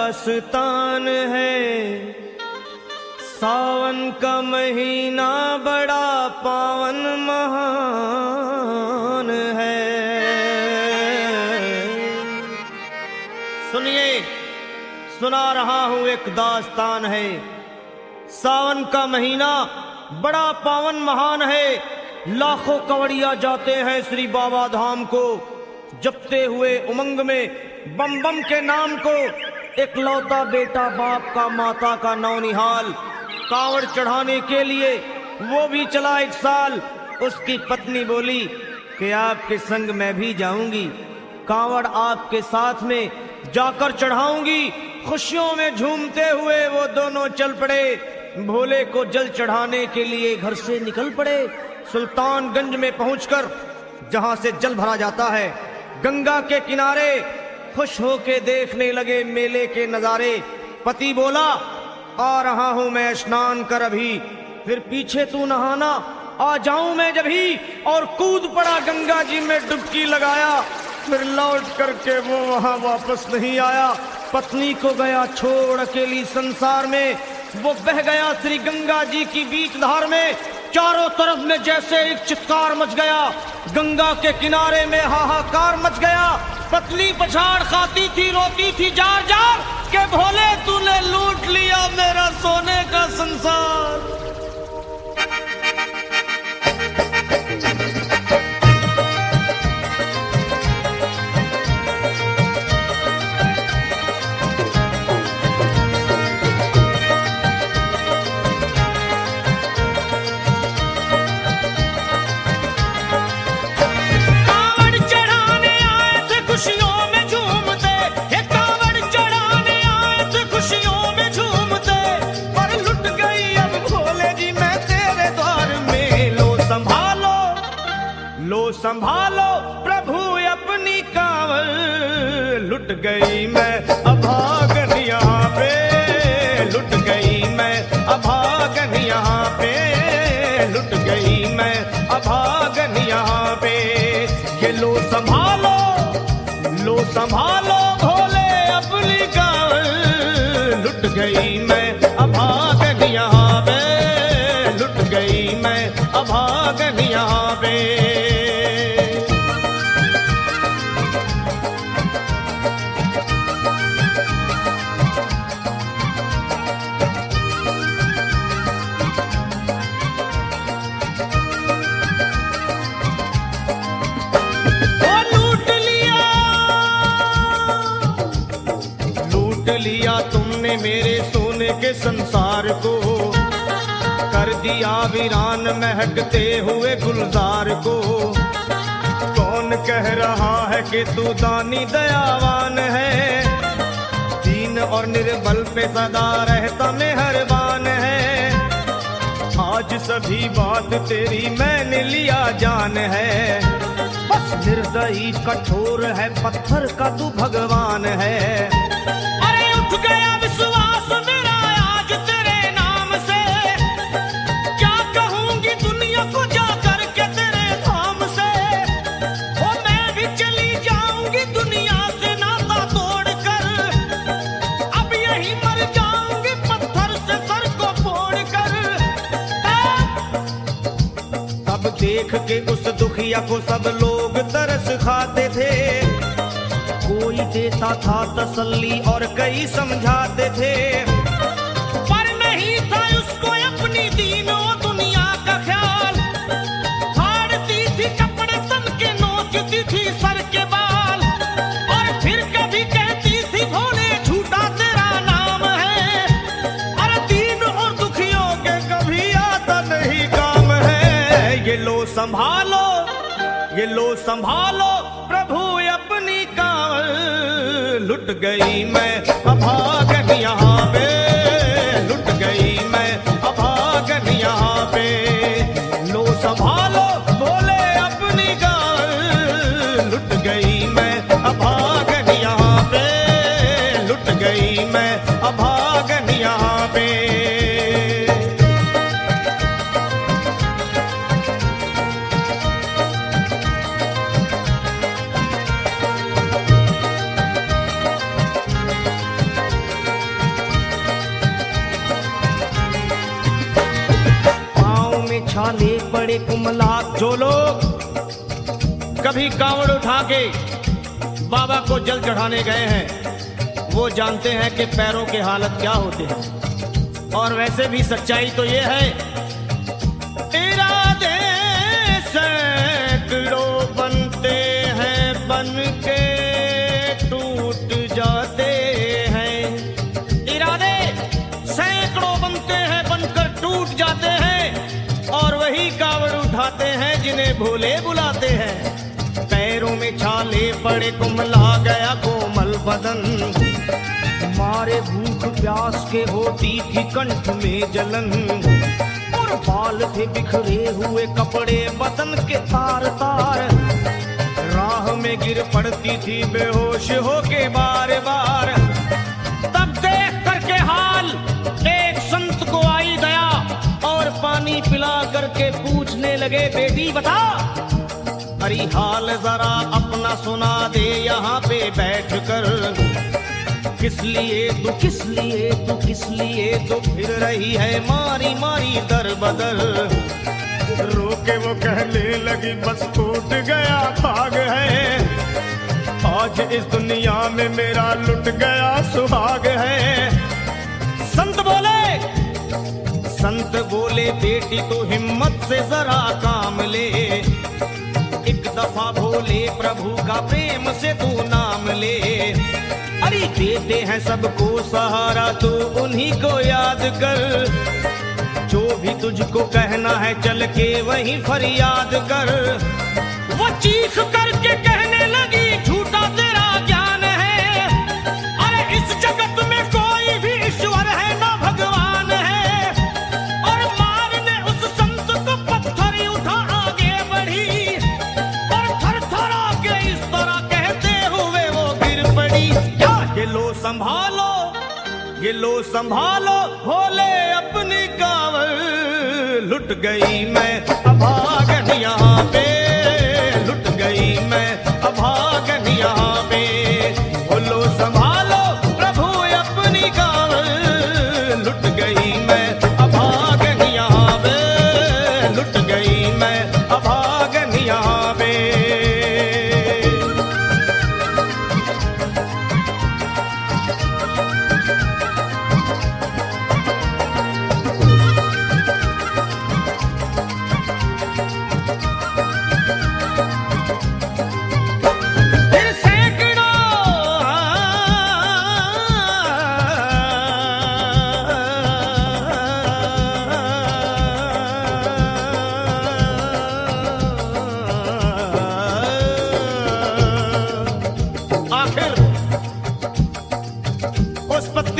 दास्तान है। सावन का महीना बड़ा पावन महान है। सुनिए, सुना रहा हूं एक दास्तान है। सावन का महीना बड़ा पावन महान है। लाखों कवड़िया जाते हैं श्री बाबा धाम को, जपते हुए उमंग में बम बम के नाम को। एक लौता बेटा बाप का माता का नौनिहाल कांवड़ चढ़ाने के लिए वो भी चला एक साल। उसकी पत्नी बोली कि आपके संग मैं भी जाऊंगी, कांवड़ आपके साथ में जाकर चढ़ाऊंगी। खुशियों में झूमते हुए वो दोनों चल पड़े। भोले को जल चढ़ाने के लिए घर से निकल पड़े। सुल्तानगंज में पहुंचकर जहां से जल भरा जाता है, गंगा के किनारे खुश होके देखने लगे मेले के नजारे। पति बोला आ रहा हूं मैं स्नान कर अभी, फिर पीछे तू नहाना, आ जाऊं मैं जब ही। और कूद पड़ा गंगा जी में डुबकी लगाया। फिर लौट करके वो वहां वापस नहीं आया। पत्नी को गया छोड़ अकेली संसार में। वो बह गया श्री गंगा जी की बीच धार में। चारों तरफ में जैसे एक चित्कार मच गया, गंगा के किनारे में हाहाकार मच गया। पत्नी पछाड़ खाती थी, रोती थी जार जार के भोले तूने लूट लिया मेरा सोने का संसार। संभालो प्रभु अपनी कांवड़, लुट गई मैं अभागन यहाँ पे, लुट गई मैं अभागन यहाँ पे, लुट गई मैं अभागन यहाँ पे। ये लो संभालो भोले अपनी कांवड़, लुट गई मैं अभागन यहाँ पे, लुट गई मैं अभागन यहाँ पे। लिया तुमने मेरे सोने के संसार को, कर दिया वीरान महकते हुए गुलजार को। कौन कह रहा है कि तू दानी दयावान है, दीन और निर्बल पे सदा रहता मेहरबान है। आज सभी बात तेरी मैंने लिया जान है, बस निर्दयी कठोर है पत्थर का तू भगवान है। उठ गया विश्वास मेरा आज तेरे नाम से, क्या कहूंगी दुनिया को जा करके तेरे धाम से। ओ मैं भी चली जाऊंगी दुनिया से नाता तोड़कर, अब यही मर जाऊंगी पत्थर से सर को फोड़कर। तब देख के उस दुखिया को सब लोग तरस खाते थे, कोई देता था तसल्ली और कई समझाते थे, पर नहीं था उसको अपनी दीनों दुनिया का ख्याल। फाड़ती थी कपड़े तन के, नोचती थी सर के बाल, और फिर कभी कहती थी भोले झूठा तेरा नाम है। अरे दीन और दुखियों के कभी आता नहीं काम है। ये लो संभालो प्रभु अपनी कांवड़, लुट गई मैं अभागन यहाँ पे, लुट गई मैं अभागन यहाँ पे। लो संभालो भोले अपनी कांवड़, लुट गई मैं अभागन यहाँ पे, लुट गई मैं अभागन यहाँ पे। पड़े कुमला। जो लोग कभी कांवड़ उठा के बाबा को जल चढ़ाने गए हैं वो जानते हैं कि पैरों के हालत क्या होते हैं। और वैसे भी सच्चाई तो ये है, इरादे सैकड़ों बनते हैं बन के टूट जाते हैं। इरादे सैकड़ों बनते हैं बनकर टूट जाते हैं और वही कावड़ उठाते हैं जिन्हें भोले बुलाते हैं। पैरों में छाले पड़े कुमला गया कोमल बदन, मारे भूख प्यास के होती थी कंठ में जलन। और बाल थे बिखरे हुए कपड़े बदन के तार तार, राह में गिर पड़ती थी बेहोश होके बार बार। तब देख करके हाल एक संत को आई दया और पानी पिला करके पूछने लगे, बेटी बता अरे हाल जरा अपना सुना दे यहाँ पे बैठ कर। किस लिए तू किस लिए तू किस लिए तो फिर रही है मारी मारी दर बदर। रोके वो कहने लगी बस टूट गया भाग है, आज इस दुनिया में मेरा लुट गया सुहाग है। संत बोले बेटी तो हिम्मत से जरा काम ले, एक दफा भोले प्रभु का प्रेम से तू नाम ले। अरे देते हैं सबको सहारा तू उन्हीं को याद कर, जो भी तुझको कहना है चल के वहीं फरियाद कर। वो चीख करके कहने लगी झूठा तेरा ज्ञान है, अरे इस जगत में कोई भी ईश्वर है ना भगवान है। और मारने उस संत को पत्थर उठा आगे बढ़ी और थर थर आके इस तरह कहते हुए वो गिर पड़ी। क्या ये लो संभालो ये लो संभालो भोले अपनी कांवर, लुट गई मैं अभागन यहाँ पे, लुट गई मैं अभागन यहाँ पे। बोलो संभालो प्रभु अपनी कांवर, लुट गई मैं अभागन यहाँ पे, लुट गई मैं अभागन यहाँ पे।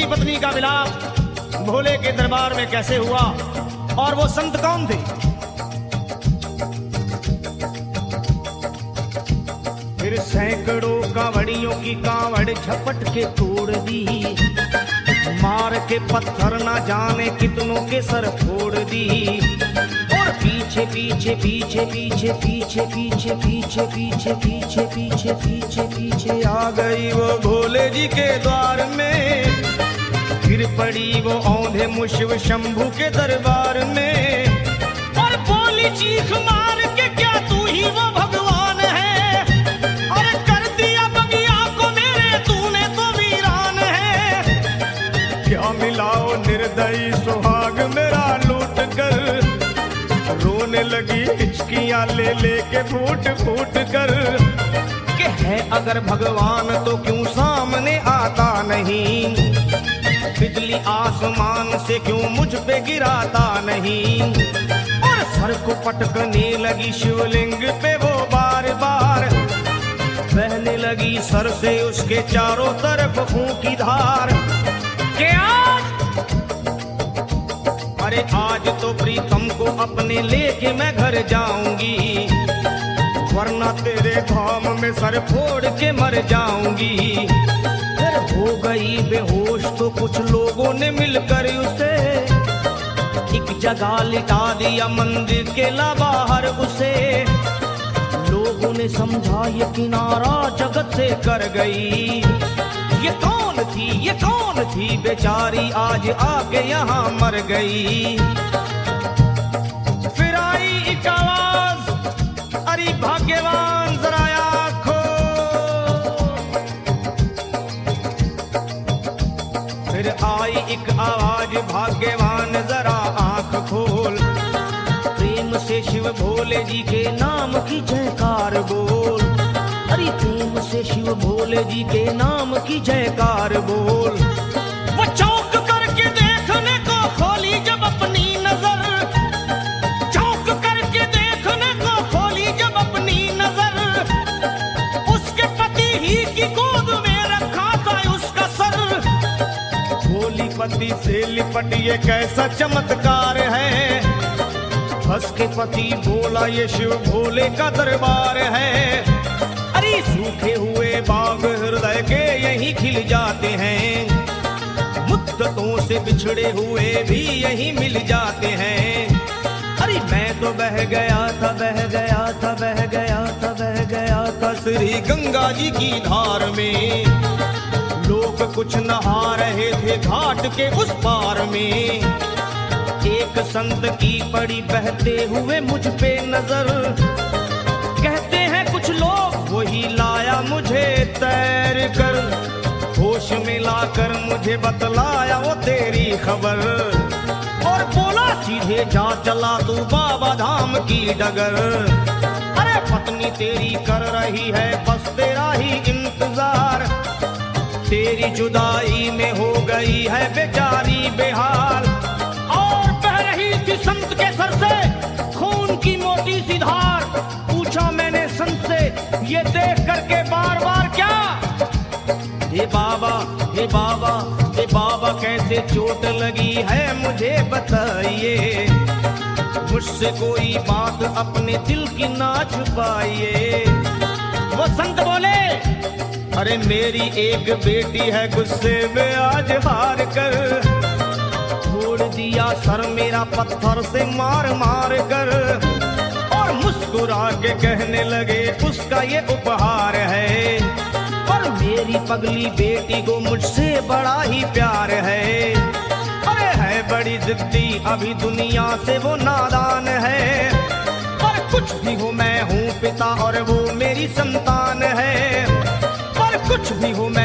पत्नी का विलाप भोले के दरबार में कैसे हुआ और वो संत कौन थे? फिर सैकड़ों कांवड़ियों की कांवड़ झपट के तोड़ दी, मार के पत्थर ना जाने कितनों के सर फोड़ दी। और पीछे पीछे पीछे पीछे पीछे पीछे पीछे पीछे पीछे पीछे पीछे पीछे आ गई वो भोले जी के द्वार में। फिर पड़ी वो औंधे मुशिव शंभू के दरबार में और बोली चीख मार के क्या तू ही वो भगवान है? अरे कर दिया बगिया को मेरे तूने तो वीरान है। क्या मिलाओ निर्दयी सुहाग मेरा लूट कर, रोने लगी हिचकियां ले लेके फूट फूट कर। कि है अगर भगवान तो क्यों सामने आता नहीं, बिजली आसमान से क्यों मुझ पे गिराता नहीं। और सर को पटकने लगी शिवलिंग पे वो बार बार, बहने लगी सर से उसके चारों तरफ खून की धार। के अरे आज तो प्रीतम को अपने लेके मैं घर जाऊंगी, वरना तेरे धाम में सर फोड़ के मर जाऊंगी। फिर हो गई बेहोश तो कुछ लोगों ने मिलकर उसे एक जगह लिटा दिया मंदिर के बाहर उसे। लोगों ने समझा ये किनारा जगत से कर गई, ये कौन थी बेचारी आज आके यहाँ मर गई। फिर आई एक एक आवाज, अरे भाग्यवान जरा आँखो। फिर आई एक आवाज, भाग्यवान जरा आँख खोल, प्रेम से शिव भोले जी के नाम की जयकार बोल। अरे प्रेम से शिव भोले जी के नाम की जयकार बोल। वो चौंक करके देखने को खोली जब अपनी नजर, चौंक करके देखने को खोली जब अपनी नजर, उसके पति ही की गोद में रखा था उसका सर। भोली पति से लिपट ये कैसा चमत्कार है, हंस के पति बोला ये शिव भोले का दरबार है। अरे सूखे हुए बाग हृदय के यहीं खिल जाते हैं, मुद्दतों से बिछड़े हुए भी यहीं मिल जाते हैं। अरे मैं तो बह गया था, बह गया था, बह गया था, बह गया था श्री गंगा जी की धार में। लोग कुछ नहा रहे थे घाट के उस पार में। एक संत की पड़ी बहते हुए मुझ पे नजर, कहते हैं कुछ लोग वही लाया मुझे तैर कर, होश में लाकर मुझे बतलाया वो तेरी खबर, और बोला सीधे जा चला तू बाबा धाम की डगर। अरे पत्नी तेरी कर रही है बस तेरा ही इंतजार, तेरी जुदाई में हो गई है बेचारी बेहाल। और बह रही थी संत के सर से खून की मोटी सी धार। पूछा मैंने संत से ये देख करके बार बार क्या, हे बाबा, हे बाबा, हे बाबा कैसे चोट लगी है मुझे बताइए, मुझसे कोई बात अपने दिल की ना छुपाइए। वो संत बोले, अरे मेरी एक बेटी है गुस्से में आज हार कर, छोड़ दिया सर मेरा पत्थर से मार मार कर, और मुस्कुरा के कहने लगे उसका ये उपहार है, पर मेरी पगली बेटी को मुझसे बड़ा ही प्यार है। अरे है बड़ी जिद्दी अभी दुनिया से वो नादान है, पर कुछ भी हो मैं हूँ पिता और वो मेरी संतान है, पर कुछ भी हो मैं